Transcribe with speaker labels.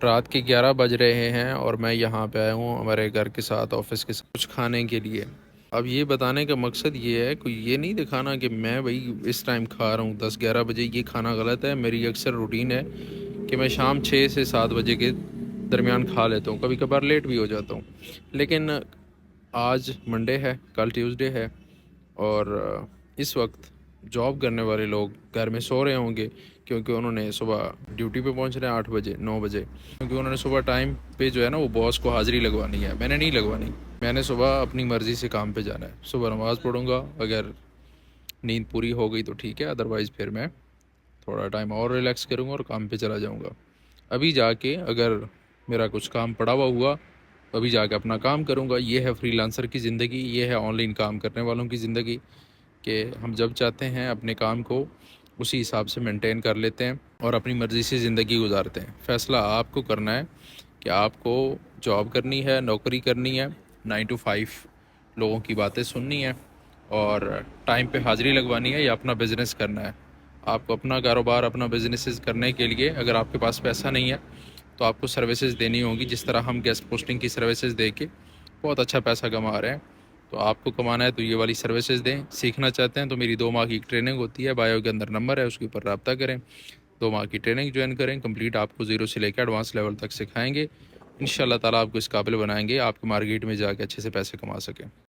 Speaker 1: رات کے 11 بج رہے ہیں اور میں یہاں پہ آیا ہوں ہمارے گھر کے ساتھ، آفس کے ساتھ کچھ کھانے کے لیے۔ اب یہ بتانے کا مقصد یہ ہے، کوئی یہ نہیں دکھانا کہ میں بھائی اس ٹائم کھا رہا ہوں 10-11 بجے، یہ کھانا غلط ہے۔ میری اکثر روٹین ہے کہ میں شام 6 سے 7 بجے کے درمیان کھا لیتا ہوں، کبھی کبھار لیٹ بھی ہو جاتا ہوں۔ لیکن آج منڈے ہے، کل ٹیوزڈے ہے، اور اس وقت جاب کرنے والے لوگ گھر میں سو رہے ہوں گے، کیونکہ انہوں نے صبح ڈیوٹی پہ پہنچ رہے ہیں 8 بجے 9 بجے، کیونکہ انہوں نے صبح ٹائم پہ جو ہے نا وہ باس کو حاضری لگوانی ہے۔ میں نے نہیں لگوانی، میں نے صبح اپنی مرضی سے کام پہ جانا ہے۔ صبح نماز پڑھوں گا، اگر نیند پوری ہو گئی تو ٹھیک ہے، ادروائز پھر میں تھوڑا ٹائم اور ریلیکس کروں گا اور کام پہ چلا جاؤں گا۔ ابھی جا کے اگر میرا کچھ کام پڑا ہوا ہوا، ابھی جا کے اپنا کام کروں گا۔ یہ ہے فری لانسر کی زندگی، یہ ہے آن لائن کام کرنے والوں کی زندگی، کہ ہم جب چاہتے ہیں اپنے کام کو اسی حساب سے مینٹین کر لیتے ہیں اور اپنی مرضی سے زندگی گزارتے ہیں۔ فیصلہ آپ کو کرنا ہے کہ آپ کو جاب کرنی ہے، نوکری کرنی ہے، 9 to 5 لوگوں کی باتیں سننی ہے اور ٹائم پہ حاضری لگوانی ہے، یا اپنا بزنس کرنا ہے۔ آپ کو اپنا کاروبار، اپنا بزنس کرنے کے لیے اگر آپ کے پاس پیسہ نہیں ہے تو آپ کو سروسز دینی ہوں گی، جس طرح ہم گیسٹ پوسٹنگ کی سروسز دے کے بہت اچھا پیسہ کما رہے ہیں۔ تو آپ کو کمانا ہے تو یہ والی سروسز دیں۔ سیکھنا چاہتے ہیں تو میری 2 ماہ کی ٹریننگ ہوتی ہے، بایو کے اندر نمبر ہے، اس کے اوپر رابطہ کریں۔ 2 ماہ کی ٹریننگ جوائن کریں، کمپلیٹ آپ کو 0 سے لے کے ایڈوانس لیول تک سکھائیں گے۔ ان شاء اللہ تعالیٰ آپ کو اس قابل بنائیں گے، آپ کے مارکیٹ میں جا کے اچھے سے پیسے کما سکیں۔